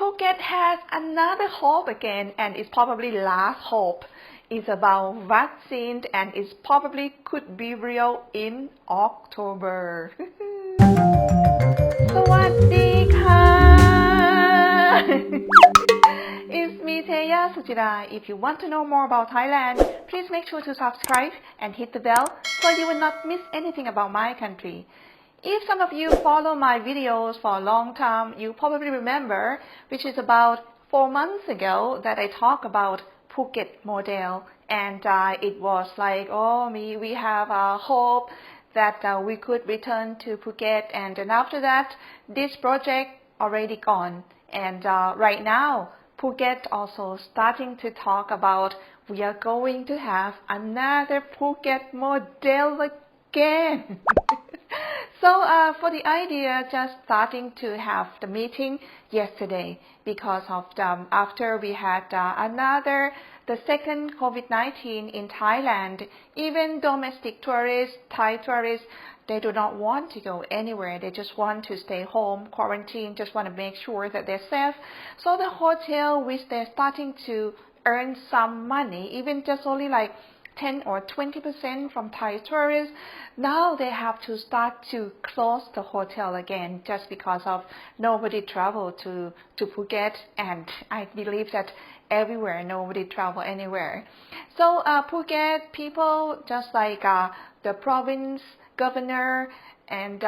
Phuket has another hope again, and it's probably last hope. It's about vaccine, and it probably could be real in October. สวัสดีค่ะ It's me, Teya, Suchira. If you want to know more about Thailand, please make sure to subscribe and hit the bell so you will not miss anything about my country. If some of you follow my videos for a long time, you probably remember, which is about 4 months ago, that I talked about Phuket model, and it was like, we have a hope that we could return to Phuket, and then after that, this project already gone, and right now, Phuket also starting to talk about we are going to have another Phuket model again. So for the idea, just starting to have the meeting yesterday because of after we had the second COVID-19 in Thailand, even domestic tourists, Thai tourists, they do not want to go anywhere. They just want to stay home, quarantine, just want to make sure that they're safe. So the hotel, which they're starting to earn some money, even just only like 10 or 20% from Thai tourists, now they have to start to close the hotel again just because of nobody travel to Phuket, and I believe that everywhere nobody travel anywhere. So Phuket people, just like the province governor and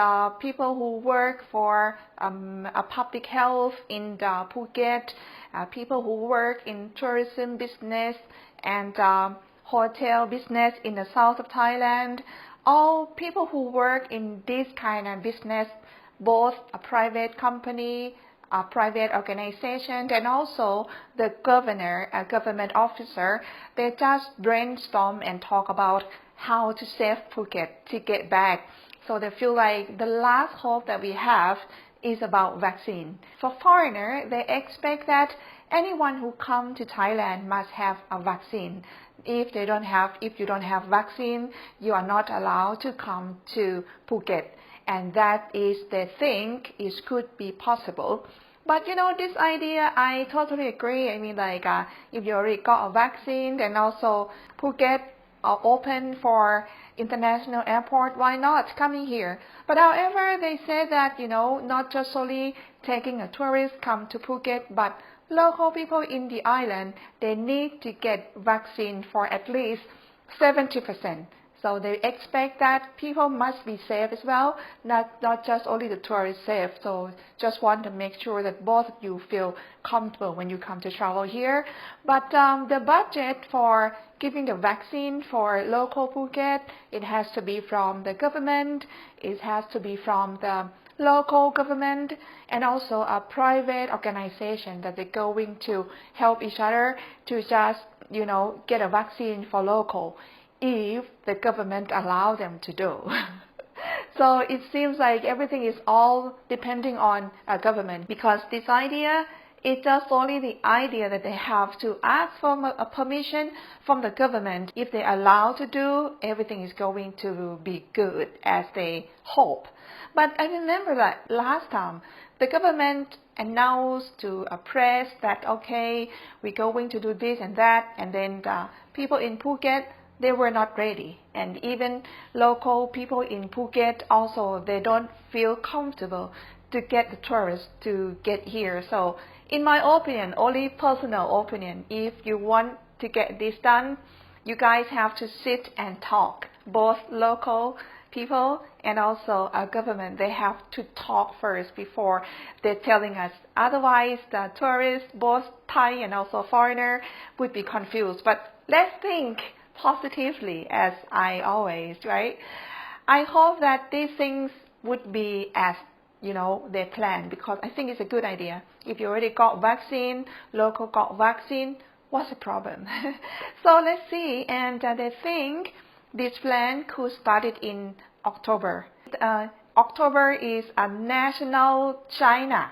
people who work for a public health in the Phuket, people who work in tourism business and hotel business in the south of Thailand, all people who work in this kind of business, both a private company, a private organization, and also the governor, a government officer, they just brainstorm and talk about how to save Phuket to get back. So they feel like the last hope that we have is about vaccine. For foreigner, they expect that anyone who come to Thailand must have a vaccine. If you don't have vaccine, you are not allowed to come to Phuket, and that is they think it could be possible. But this idea, I totally agree. I mean, like if you already got a vaccine, then also Phuket are open for international airport, why not coming here? But however, they say that not just solely taking a tourist come to Phuket, but local people in the island, they need to get vaccine for at least 70%. So they expect that people must be safe as well, not just only the tourists safe. So just want to make sure that both of you feel comfortable when you come to travel here. But the budget for giving the vaccine for local Phuket, it has to be from the government, it has to be from the local government, and also a private organization that they're going to help each other to just get a vaccine for local if the government allow them to do. So it seems like everything is all depending on a government, because this idea, it's just only the idea that they have to ask for a permission from the government. If they allow to do, everything is going to be good as they hope. But I remember that last time the government announced to a press that okay, we're going to do this and that, and then the people in Phuket, they were not ready, and even local people in Phuket also, they don't feel comfortable to get the tourists to get here. So in my opinion, only personal opinion, if you want to get this done, you guys have to sit and talk, both local people and also a government. They have to talk first before they're telling us. Otherwise, the tourists, both Thai and also foreigner, would be confused. But let's think positively, as I always, right? I hope that these things would be as they plan, because I think it's a good idea. If you already got vaccine, local got vaccine, what's the problem? So let's see, and they think this plan could start it in October. October is a National China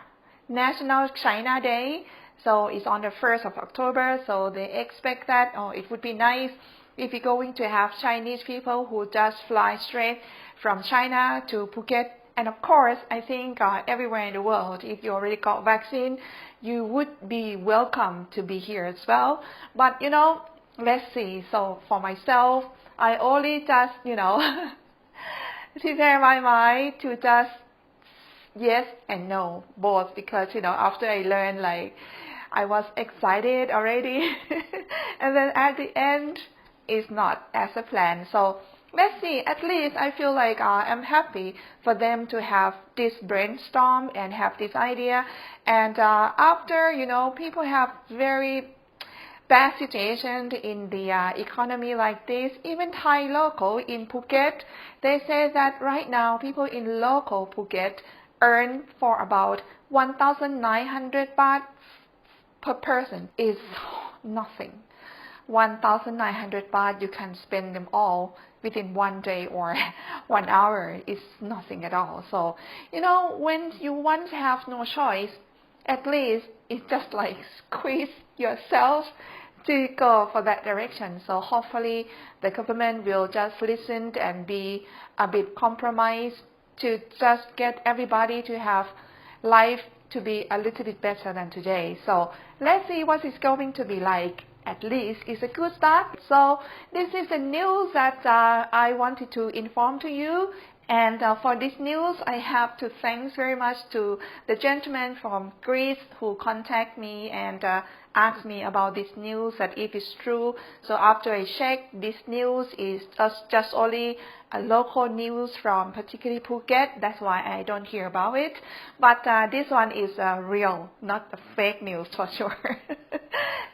Day, so it's on the 1st of October, so they expect that it would be nice if you're going to have Chinese people who just fly straight from China to Phuket And of course, I think everywhere in the world, if you already got vaccine, you would be welcome to be here as well. But let's see. So for myself, I only just prepare my mind to just yes and no both, because after I learned, like, I was excited already and then at the end it's not as a plan. So let's see. At least I feel like I'm happy for them to have this brainstorm and have this idea. And after people have very bad situation in the economy like this, even Thai local in Phuket, they say that right now people in local Phuket earn for about 1,900 baht per person. Is nothing. 1,900 baht, you can spend them all within one day or 1 hour. Is nothing at all. So when you once have no choice, at least it's just like squeeze yourself to go for that direction. So hopefully the government will just listen and be a bit compromised to just get everybody to have life to be a little bit better than today. So let's see what it's going to be like. At least it's a good start. So this is the news that I wanted to inform to you. And for this news, I have to thank very much to the gentleman from Greece who contacted me and asked me about this news, that if it's true. So after I checked, this news is just only a local news from particularly Phuket. That's why I don't hear about it. But this one is real, not a fake news for sure.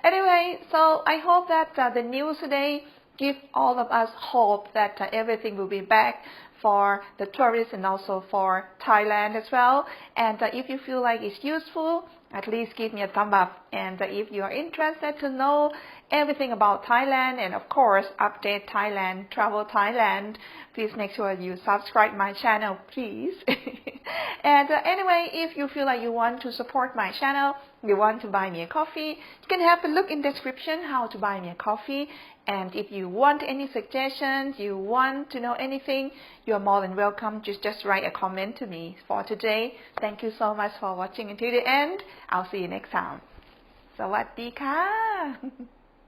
Anyway, so I hope that the news today give all of us hope that everything will be back for the tourists and also for Thailand as well. And if you feel like it's useful, at least give me a thumb up. And if you are interested to know everything about Thailand and of course update Thailand, travel Thailand, please make sure you subscribe my channel, please. And anyway, if you feel like you want to support my channel, you want to buy me a coffee, you can have a look in the description how to buy me a coffee. And if you want any suggestions, you want to know anything, you're more than welcome. Just write a comment to me. For today, thank you so much for watching until the end. I'll see you next time. สวัสดีค่ะ